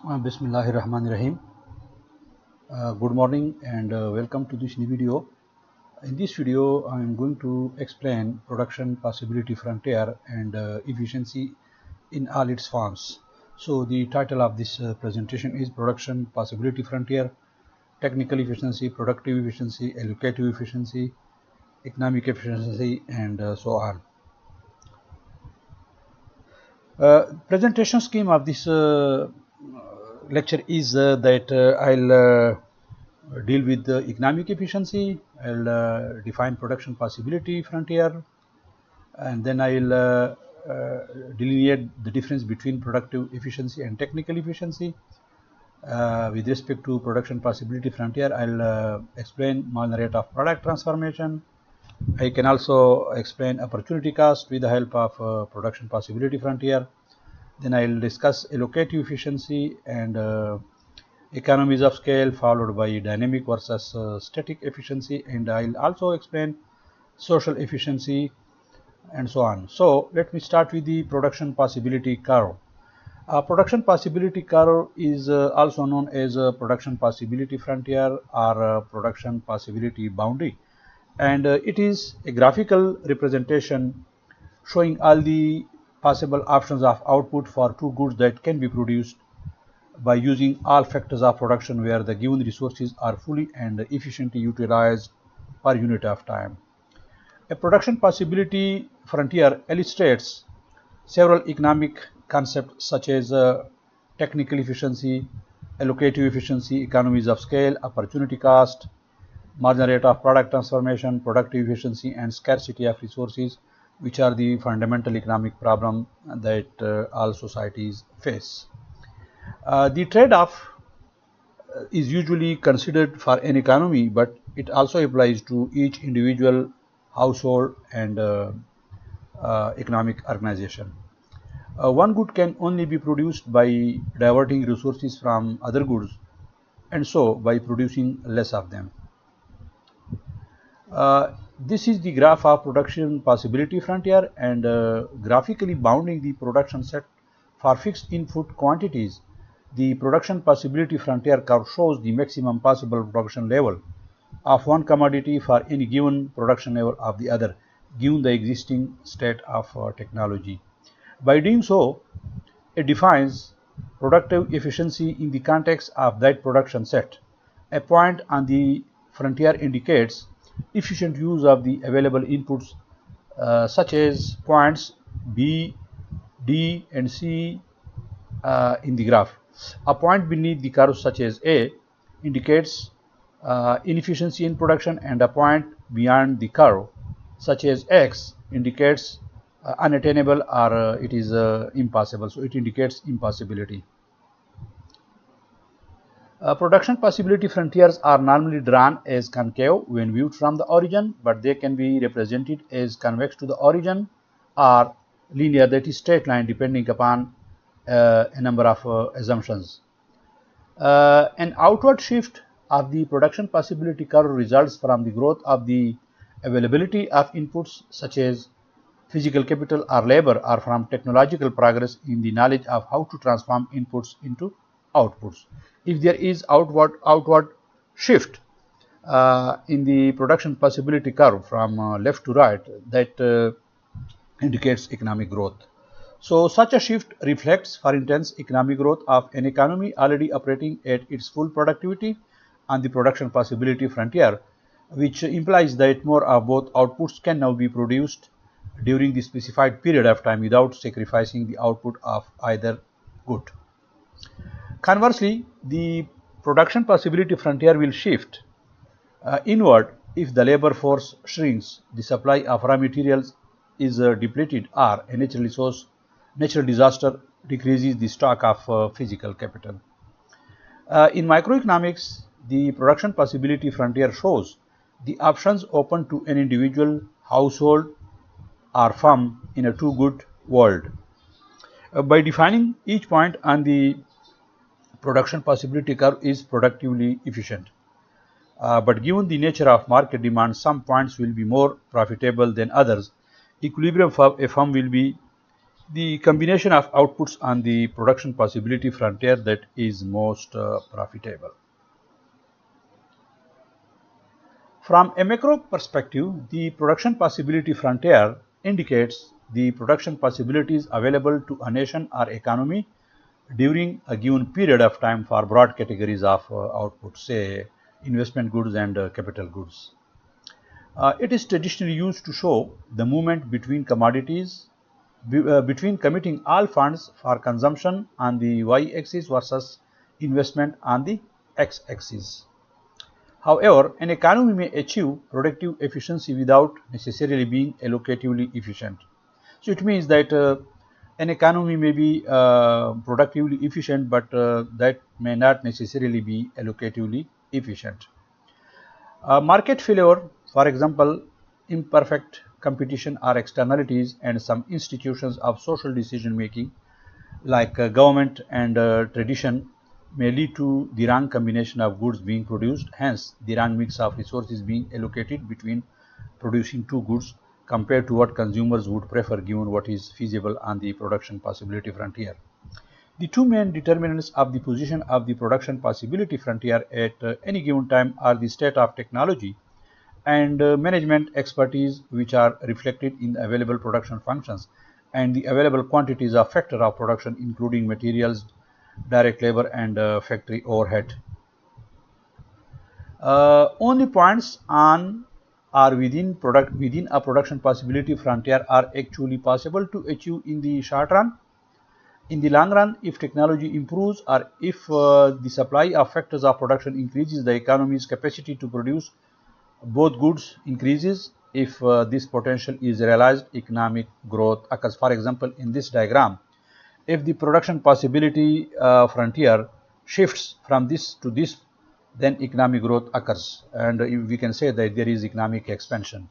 Bismillahirrahmanirrahim. Good morning and welcome to this new video. In this video, I am going to explain production possibility frontier and efficiency in all its forms. So the title of this presentation is Production Possibility Frontier, Technical Efficiency, Productive Efficiency, Allocative Efficiency, Economic Efficiency, and so on. Presentation scheme of this lecture is that I'll deal with the economic efficiency, I'll define production possibility frontier, and then I'll delineate the difference between productive efficiency and technical efficiency. With respect to production possibility frontier, I'll explain marginal rate of product transformation. I can also explain opportunity cost with the help of production possibility frontier. Then I'll discuss allocative efficiency and economies of scale, followed by dynamic versus static efficiency, and I'll also explain social efficiency and so on. So let me start with the production possibility curve. Production possibility curve is also known as a production possibility frontier or production possibility boundary, and it is a graphical representation showing all the possible options of output for two goods that can be produced by using all factors of production where the given resources are fully and efficiently utilized per unit of time. A production possibility frontier illustrates several economic concepts such as technical efficiency, allocative efficiency, economies of scale, opportunity cost, marginal rate of product transformation, productive efficiency, and scarcity of resources, which are the fundamental economic problem that all societies face. The trade-off is usually considered for an economy, but it also applies to each individual household and economic organization. One good can only be produced by diverting resources from other goods, and so by producing less of them. This is the graph of production possibility frontier, and graphically bounding the production set for fixed input quantities. The production possibility frontier curve shows the maximum possible production level of one commodity for any given production level of the other, given the existing state of technology. By doing so, it defines productive efficiency in the context of that production set. A point on the frontier indicates efficient use of the available inputs such as points B, D, and C in the graph. A point beneath the curve such as A indicates inefficiency in production, and a point beyond the curve such as X indicates unattainable or it is impossible. So it indicates impossibility. Production possibility frontiers are normally drawn as concave when viewed from the origin, but they can be represented as convex to the origin or linear, that is straight line, depending upon a number of assumptions. An outward shift of the production possibility curve results from the growth of the availability of inputs such as physical capital or labor, or from technological progress in the knowledge of how to transform inputs into outputs. If there is outward shift in the production possibility curve from left to right, that indicates economic growth. So such a shift reflects, for instance, economic growth of an economy already operating at its full productivity on the production possibility frontier, which implies that more of both outputs can now be produced during the specified period of time without sacrificing the output of either good. Conversely, the production possibility frontier will shift inward if the labor force shrinks, the supply of raw materials is depleted, or a natural disaster decreases the stock of physical capital. In microeconomics, the production possibility frontier shows the options open to an individual, household, or firm in a two-good world. By defining each point on the production possibility curve is productively efficient. But given the nature of market demand, some points will be more profitable than others. Equilibrium for a firm will be the combination of outputs on the production possibility frontier that is most profitable. From a macro perspective, the production possibility frontier indicates the production possibilities available to a nation or economy during a given period of time for broad categories of output, say investment goods and capital goods. It is traditionally used to show the movement between commodities, between committing all funds for consumption on the y-axis versus investment on the x-axis. However, an economy may achieve productive efficiency without necessarily being allocatively efficient. So it means that an economy may be productively efficient, but that may not necessarily be allocatively efficient. Market failure, for example, imperfect competition or externalities, and some institutions of social decision making like government and tradition may lead to the wrong combination of goods being produced, hence the wrong mix of resources being allocated between producing two goods compared to what consumers would prefer given what is feasible on the production possibility frontier. The two main determinants of the position of the production possibility frontier at any given time are the state of technology and management expertise, which are reflected in the available production functions and the available quantities of factor of production, including materials, direct labor, and factory overhead. Only points on or within a production possibility frontier are actually possible to achieve in the short run. In the long run, if technology improves or if the supply of factors of production increases, the economy's capacity to produce both goods increases. If this potential is realized, economic growth occurs. For example, in this diagram, if the production possibility frontier shifts from this to this, then economic growth occurs, and we can say that there is economic expansion.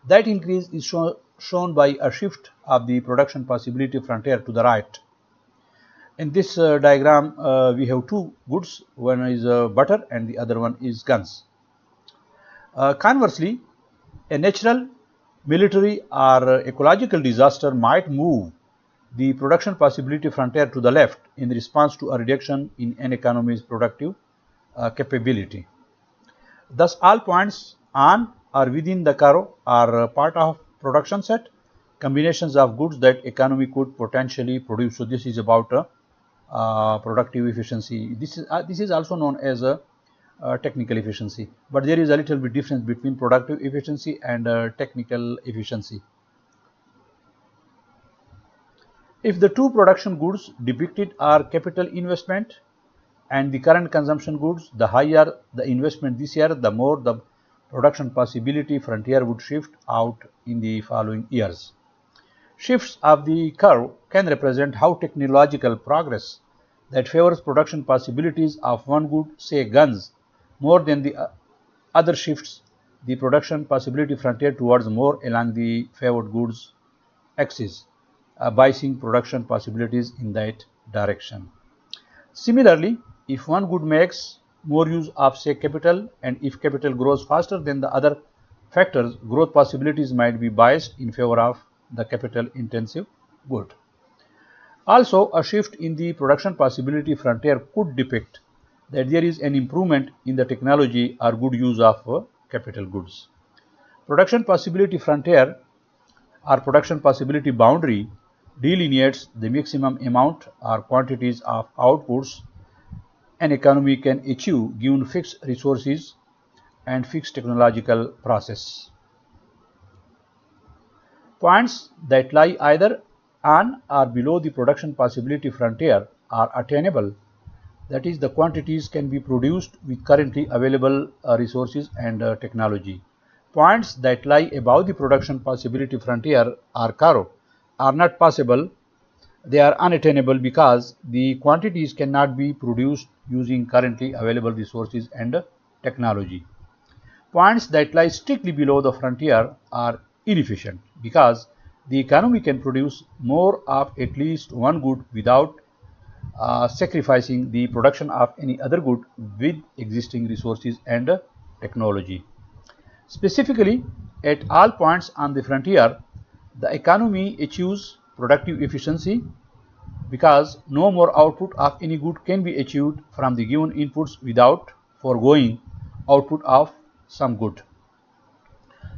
That increase is shown by a shift of the production possibility frontier to the right. In this diagram, we have two goods. One is butter and the other one is guns. Conversely, a natural, military, or ecological disaster might move the production possibility frontier to the left in response to a reduction in an economy's productive capability. Thus, all points on or within the curve are part of production set, combinations of goods that economy could potentially produce. So this is about productive efficiency. This is also known as a technical efficiency, but there is a little bit difference between productive efficiency and technical efficiency. If the two production goods depicted are capital investment and the current consumption goods, the higher the investment this year, the more the production possibility frontier would shift out in the following years. Shifts of the curve can represent how technological progress that favors production possibilities of one good, say guns, more than the other shifts the production possibility frontier towards more along the favored goods axis, biasing production possibilities in that direction. Similarly, if one good makes more use of, say, capital, and if capital grows faster than the other factors, growth possibilities might be biased in favor of the capital intensive good. Also, a shift in the production possibility frontier could depict that there is an improvement in the technology or good use of capital goods. Production possibility frontier or production possibility boundary delineates the maximum amount or quantities of outputs an economy can achieve given fixed resources and fixed technological process. Points that lie either on or below the production possibility frontier are attainable, that is, the quantities can be produced with currently available resources and technology. Points that lie above the production possibility frontier or curve are not possible. They are unattainable because the quantities cannot be produced using currently available resources and technology. Points that lie strictly below the frontier are inefficient because the economy can produce more of at least one good without sacrificing the production of any other good with existing resources and technology. Specifically, at all points on the frontier, the economy achieves productive efficiency, because no more output of any good can be achieved from the given inputs without foregoing output of some good.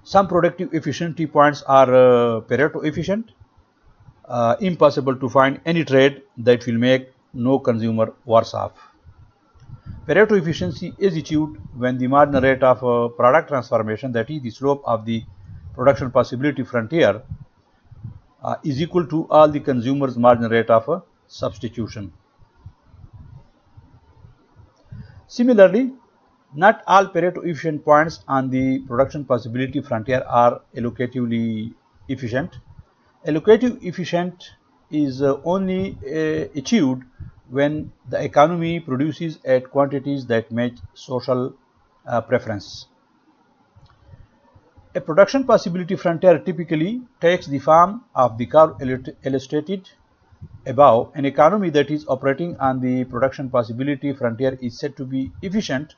Some productive efficiency points are Pareto efficient, impossible to find any trade that will make no consumer worse off. Pareto efficiency is achieved when the marginal rate of product transformation, that is the slope of the production possibility frontier, is equal to all the consumers' marginal rate of substitution. Similarly, not all Pareto efficient points on the production possibility frontier are allocatively efficient. Allocative efficient is only achieved when the economy produces at quantities that match social preference. A production possibility frontier typically takes the form of the curve illustrated above. An economy that is operating on the production possibility frontier is said to be efficient,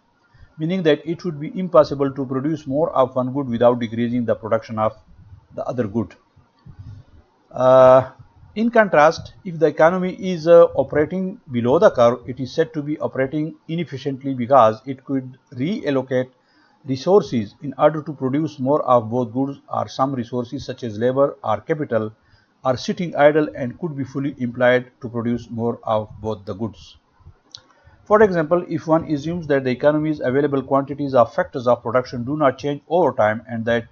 meaning that it would be impossible to produce more of one good without decreasing the production of the other good. In contrast, if the economy is operating below the curve, it is said to be operating inefficiently because it could reallocate resources in order to produce more of both goods, or some resources such as labor or capital are sitting idle and could be fully employed to produce more of both the goods. For example, if one assumes that the economy's available quantities of factors of production do not change over time and that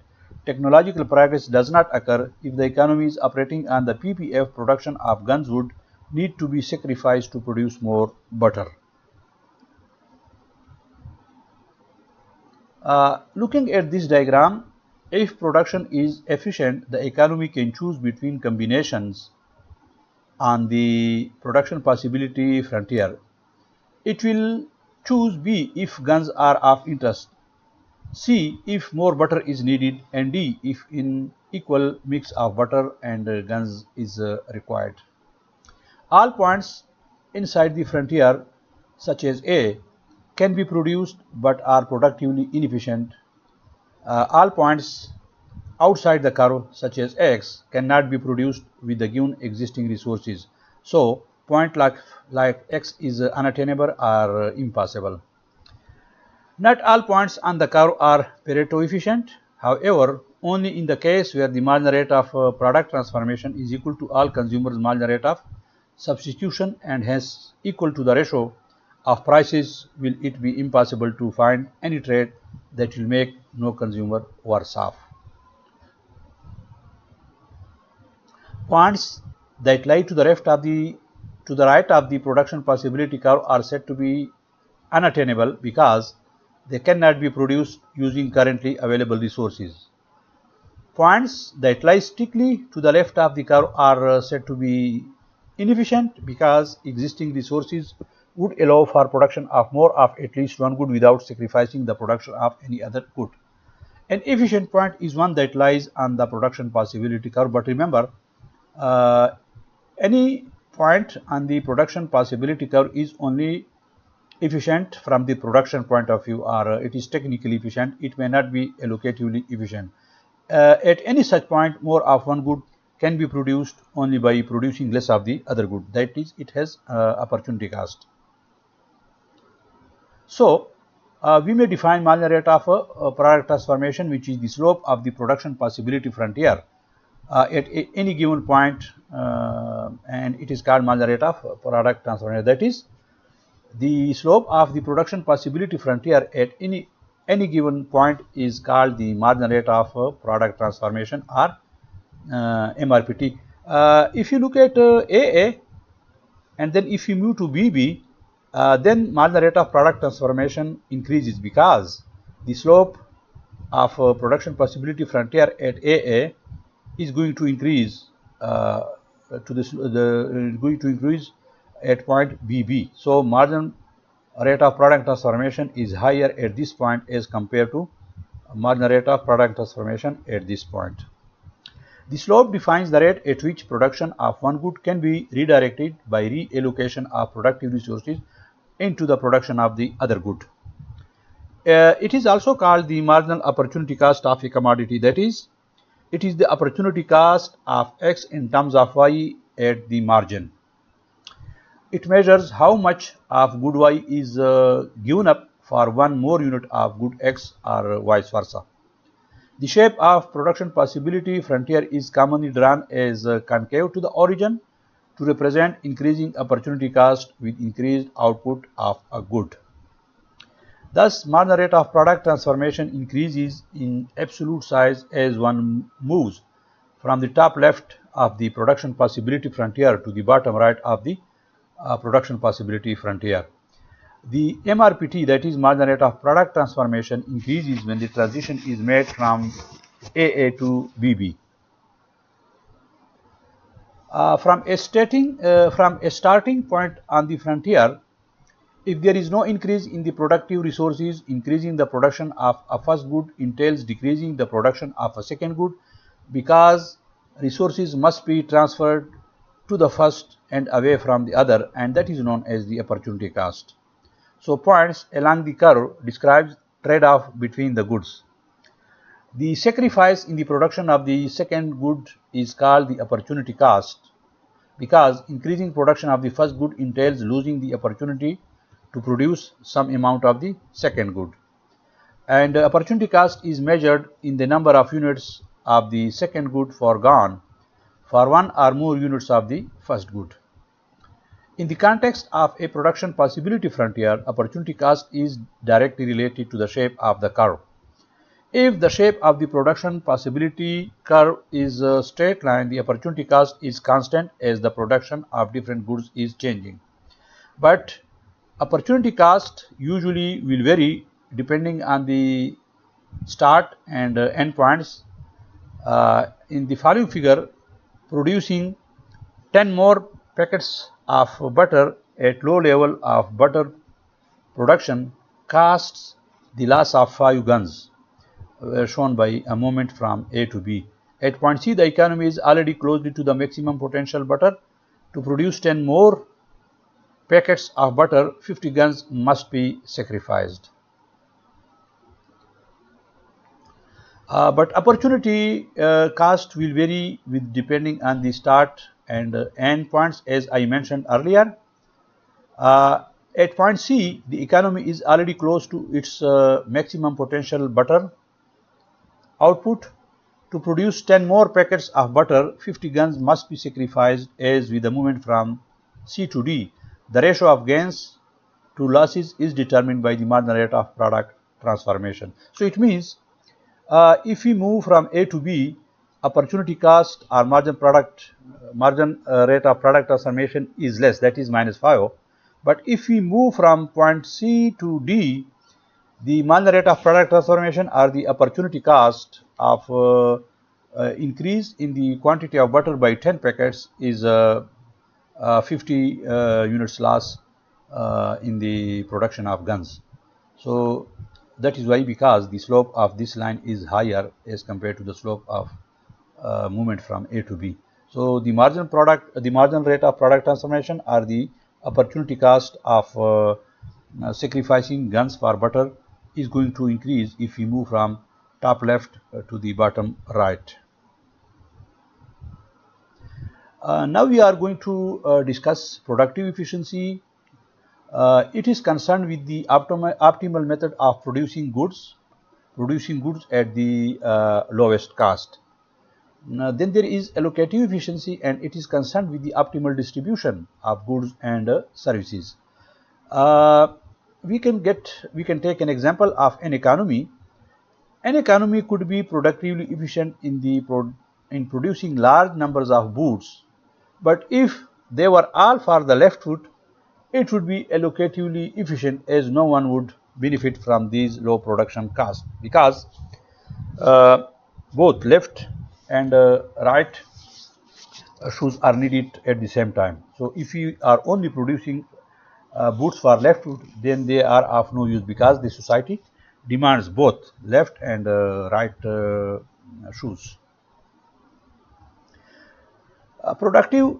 technological progress does not occur, if the economy is operating on the PPF, production of guns would need to be sacrificed to produce more butter. Looking at this diagram, if production is efficient, the economy can choose between combinations on the production possibility frontier. It will choose B if guns are of interest, C if more butter is needed, and D if an equal mix of butter and guns is required. All points inside the frontier, such as A, can be produced but are productively inefficient. All points outside the curve, such as X, cannot be produced with the given existing resources. So, point like X is unattainable or impossible. Not all points on the curve are Pareto efficient. However, only in the case where the marginal rate of product transformation is equal to all consumers' marginal rate of substitution and hence equal to the ratio of prices will it be impossible to find any trade that will make no consumer worse off. Points that lie to the right of the production possibility curve are said to be unattainable because they cannot be produced using currently available resources. Points that lie strictly to the left of the curve are said to be inefficient because existing resources would allow for production of more of at least one good without sacrificing the production of any other good. An efficient point is one that lies on the production possibility curve, but remember, any point on the production possibility curve is only efficient from the production point of view, or it is technically efficient. It may not be allocatively efficient. At any such point, more of one good can be produced only by producing less of the other good. That is, it has opportunity cost. So, we may define marginal rate of product transformation, which is the slope of the production possibility frontier at any given point, and it is called marginal rate of product transformation. That is, the slope of the production possibility frontier at any given point is called the marginal rate of product transformation, or MRPT. If you look at AA and then if you move to BB, then marginal rate of product transformation increases because the slope of production possibility frontier at AA is going to increase at point BB. So, marginal rate of product transformation is higher at this point as compared to marginal rate of product transformation at this point. The slope defines the rate at which production of one good can be redirected by reallocation of productive resources into the production of the other good. It is also called the marginal opportunity cost of a commodity. That is, it is the opportunity cost of X in terms of Y at the margin. It measures how much of good Y is given up for one more unit of good X or vice versa. The shape of production possibility frontier is commonly drawn as concave to the origin to represent increasing opportunity cost with increased output of a good. Thus, marginal rate of product transformation increases in absolute size as one moves from the top left of the production possibility frontier to the bottom right of the production possibility frontier. The MRPT, that is marginal rate of product transformation, increases when the transition is made from AA to BB. From a starting point on the frontier, if there is no increase in the productive resources, increasing the production of a first good entails decreasing the production of a second good, because resources must be transferred to the first and away from the other, and that is known as the opportunity cost. So points along the curve describes trade-off between the goods. The sacrifice in the production of the second good is called the opportunity cost, because increasing production of the first good entails losing the opportunity to produce some amount of the second good. And opportunity cost is measured in the number of units of the second good foregone for one or more units of the first good. In the context of a production possibility frontier, opportunity cost is directly related to the shape of the curve. If the shape of the production possibility curve is a straight line, the opportunity cost is constant as the production of different goods is changing. But opportunity cost usually will vary depending on the start and end points. In the following figure, producing 10 more packets of butter at low level of butter production costs the loss of 5 guns, shown by a movement from A to B. At point C, the economy is already closely to the maximum potential butter. To produce 10 more packets of butter, 50 guns must be sacrificed. But opportunity cost will vary with depending on the start and end points, as I mentioned earlier. At point C, the economy is already close to its maximum potential butter output. To produce 10 more packets of butter, 50 guns must be sacrificed, as with the movement from C to D. The ratio of gains to losses is determined by the marginal rate of product transformation. So it means if we move from A to B, opportunity cost or margin rate of product transformation is less, that is -5. But if we move from point C to D, the marginal rate of product transformation or the opportunity cost of increase in the quantity of butter by 10 packets is 50 units loss in the production of guns. So that is why, because the slope of this line is higher as compared to the slope of movement from A to B. So the marginal rate of product transformation or the opportunity cost of sacrificing guns for butter is going to increase if we move from top left to the bottom right. Now we are going to discuss productive efficiency. It is concerned with the optimal method of producing goods at the lowest cost. Then there is allocative efficiency, and it is concerned with the optimal distribution of goods and services. We can take an example of an economy. An economy could be productively efficient in producing large numbers of goods, but if they were all for the left foot, it would be allocatively efficient, as no one would benefit from these low production costs, because both left and right shoes are needed at the same time. So if we are only producing boots for left foot, then they are of no use, because the society demands both left and right shoes. Productive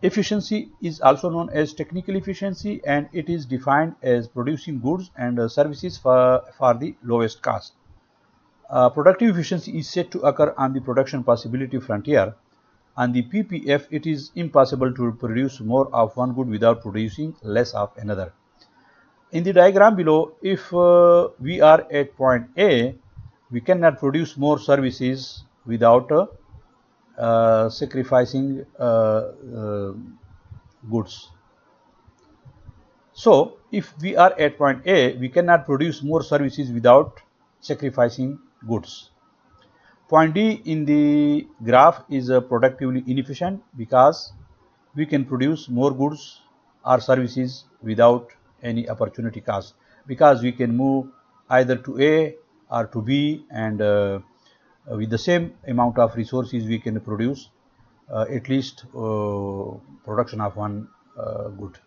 efficiency is also known as technical efficiency, and it is defined as producing goods and services for the lowest cost. Productive efficiency is said to occur on the production possibility frontier. On the PPF, it is impossible to produce more of one good without producing less of another. In the diagram below, if we are at point A, we cannot produce more services without sacrificing goods. So, if we are at point A, we cannot produce more services without sacrificing goods. Point D in the graph is productively inefficient because we can produce more goods or services without any opportunity cost, because we can move either to A or to B, and with the same amount of resources we can produce at least production of one good.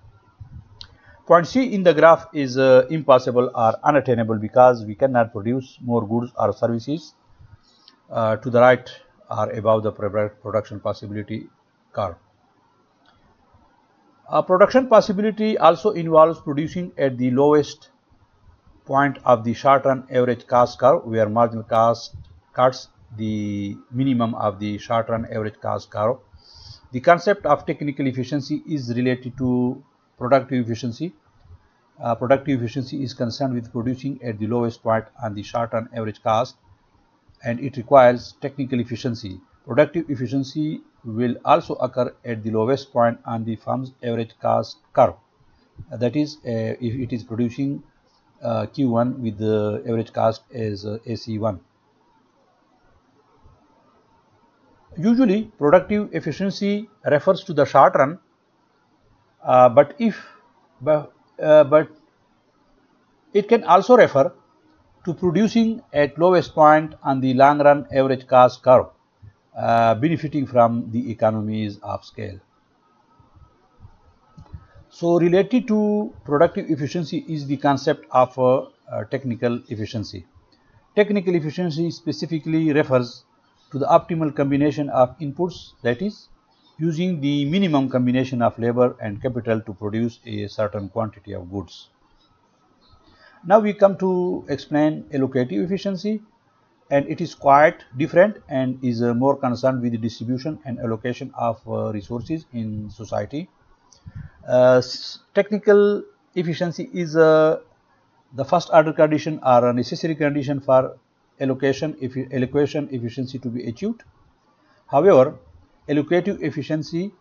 Point C in the graph is impossible or unattainable because we cannot produce more goods or services to the right or above the production possibility curve. Production possibility also involves producing at the lowest point of the short-run average cost curve, where marginal cost cuts the minimum of the short-run average cost curve. The concept of technical efficiency is related to productive efficiency. Productive efficiency is concerned with producing at the lowest point on the short-run average cost, and it requires technical efficiency. Productive efficiency will also occur at the lowest point on the firm's average cost curve. That is, if it is producing Q1 with the average cost as AC1. Usually, productive efficiency refers to the short run, but it can also refer to producing at lowest point on the long run average cost curve, benefiting from the economies of scale. So, related to productive efficiency is the concept of technical efficiency. Technical efficiency specifically refers to the optimal combination of inputs, that is, using the minimum combination of labor and capital to produce a certain quantity of goods. Now we come to explain allocative efficiency, and it is quite different and is more concerned with the distribution and allocation of resources in society. Technical efficiency is the first order condition or a necessary condition for allocation efficiency to be achieved. However, allocative efficiency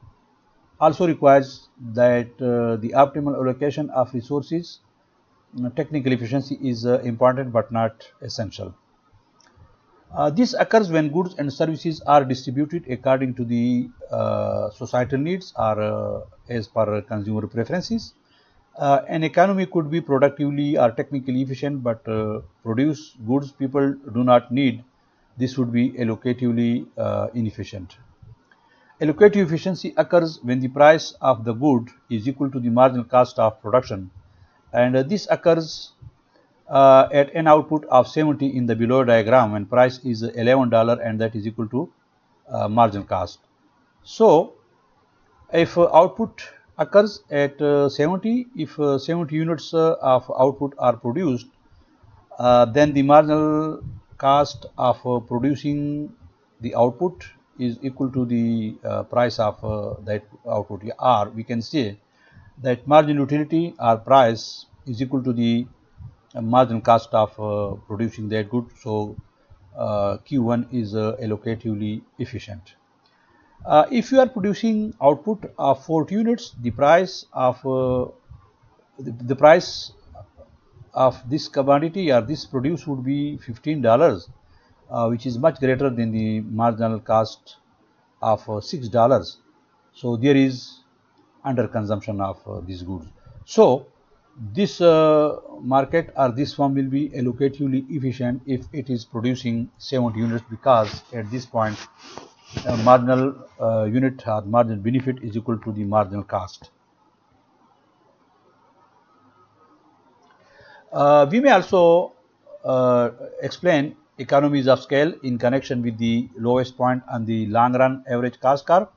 also requires that the optimal allocation of resources. Technical efficiency is important but not essential. This occurs when goods and services are distributed according to the societal needs or as per consumer preferences. An economy could be productively or technically efficient but produce goods people do not need. This would be allocatively inefficient. Allocative efficiency occurs when the price of the good is equal to the marginal cost of production, and this occurs at an output of 70 in the below diagram when price is $11 and that is equal to marginal cost. So, if output occurs at 70, if 70 units of output are produced, then the marginal cost of producing the output is equal to the price of that output, or we can say that marginal utility or price is equal to the marginal cost of producing that good. So, Q1 is allocatively efficient. If you are producing output of 40 units, the price of the price of this commodity or this produce would be $15, which is much greater than the marginal cost of $6. So, there is under consumption of these goods. So, this market or this firm will be allocatively efficient if it is producing 70 units, because at this point marginal unit or marginal benefit is equal to the marginal cost. We may also explain economies of scale in connection with the lowest point on the long run average cost curve,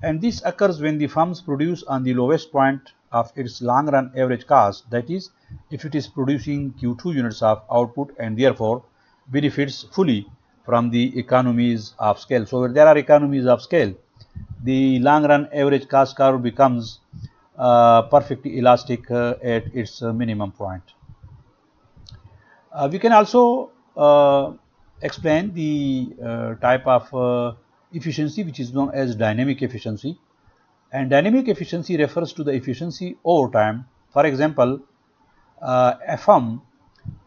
and this occurs when the firms produce on the lowest point of its long run average cost, that is, if it is producing Q2 units of output and therefore benefits fully from the economies of scale. So there are economies of scale. The long run average cost curve becomes perfectly elastic at its minimum point. We can also explain the type of efficiency which is known as dynamic efficiency. And dynamic efficiency refers to the efficiency over time. For example, a firm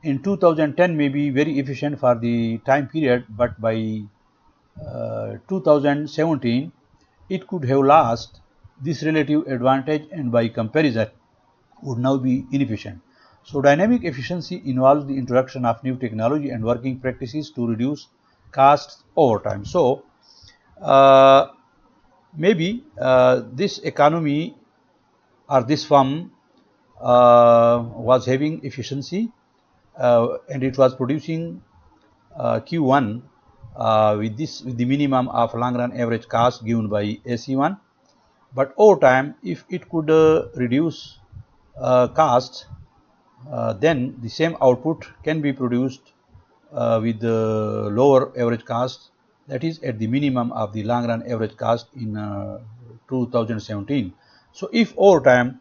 in 2010 may be very efficient for the time period, but by 2017 it could have lost this relative advantage and by comparison would now be inefficient. So dynamic efficiency involves the introduction of new technology and working practices to reduce costs over time. So maybe this economy or this firm was having efficiency and it was producing Q1 with the minimum of long run average cost given by AC1, but over time if it could reduce cost, then the same output can be produced with the lower average cost, that is at the minimum of the long run average cost in 2017. So if over time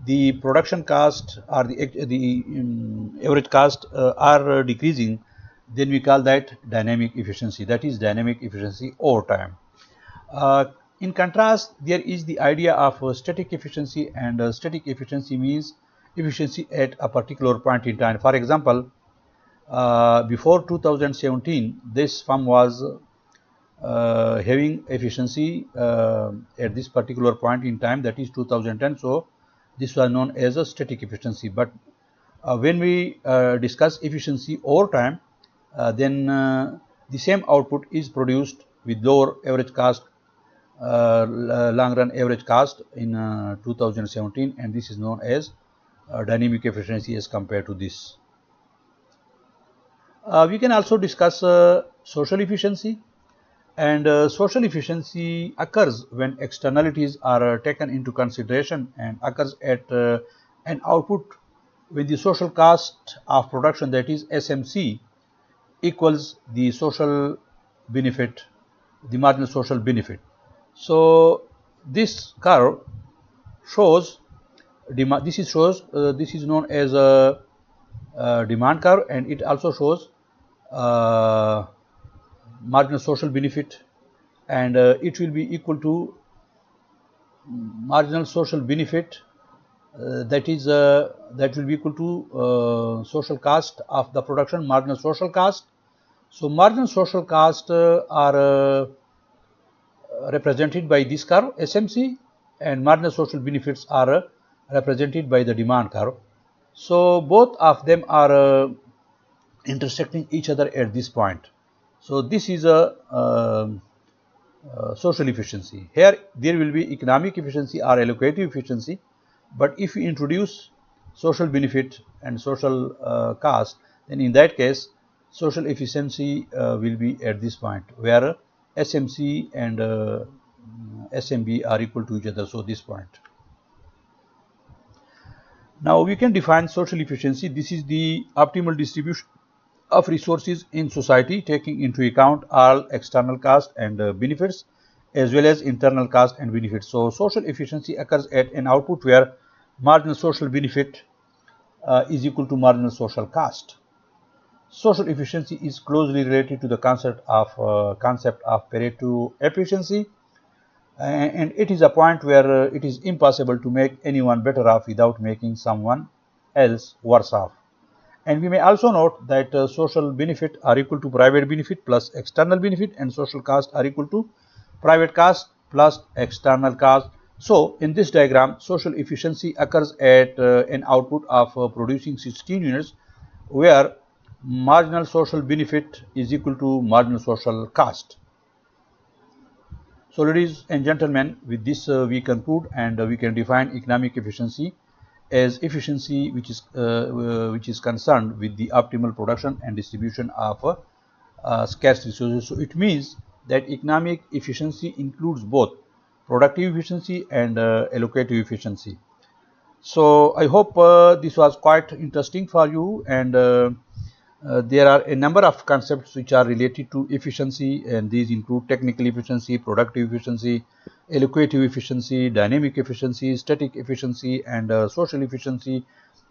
the production cost or the average cost are decreasing, then we call that dynamic efficiency, that is dynamic efficiency over time. In contrast, there is the idea of static efficiency, and static efficiency means efficiency at a particular point in time. For example, before 2017, this firm was having efficiency at this particular point in time, that is 2010. So this was known as a static efficiency. But when we discuss efficiency over time, then the same output is produced with lower average cost, long run average cost in 2017, and this is known as dynamic efficiency as compared to this. We can also discuss social efficiency, and social efficiency occurs when externalities are taken into consideration and occurs at an output with the social cost of production, that is SMC, equals the social benefit, the marginal social benefit. So this curve shows this is known as a demand curve, and it also shows marginal social benefit, and it will be equal to marginal social benefit, that will be equal to social cost of the production, marginal social cost. So marginal social cost are represented by this curve SMC, and marginal social benefits are represented by the demand curve. So both of them are intersecting each other at this point. So this is a social efficiency. Here there will be economic efficiency or allocative efficiency, but if we introduce social benefit and social cost, then in that case social efficiency will be at this point where SMC and SMB are equal to each other. So this point. Now we can define social efficiency. This is the optimal distribution of resources in society, taking into account all external costs and benefits as well as internal costs and benefits. So social efficiency occurs at an output where marginal social benefit is equal to marginal social cost. Social efficiency is closely related to the concept of Pareto efficiency, and it is a point where it is impossible to make anyone better off without making someone else worse off. And we may also note that social benefit are equal to private benefit plus external benefit, and social cost are equal to private cost plus external cost. So in this diagram, social efficiency occurs at an output of producing 16 units where marginal social benefit is equal to marginal social cost. So ladies and gentlemen, with this we conclude, and we can define economic efficiency as efficiency which is concerned with the optimal production and distribution of scarce resources. So it means that economic efficiency includes both productive efficiency and allocative efficiency. So I hope this was quite interesting for you, and There are a number of concepts which are related to efficiency, and these include technical efficiency, productive efficiency, allocative efficiency, dynamic efficiency, static efficiency, and social efficiency.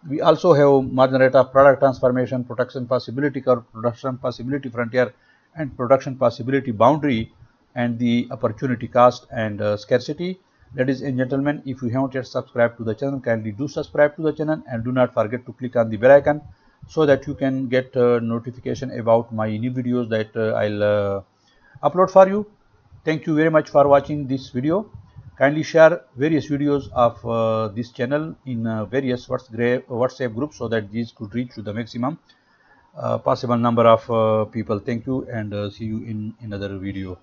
We also have marginal rate of product transformation, production possibility curve, production possibility frontier, and production possibility boundary, and the opportunity cost and scarcity. Ladies and gentlemen, if you haven't yet subscribed to the channel, kindly do subscribe to the channel and do not forget to click on the bell icon so that you can get notification about my new videos that I'll upload for you. Thank you very much for watching this video. Kindly share various videos of this channel in various WhatsApp groups so that these could reach to the maximum possible number of people. Thank you, and see you in another video.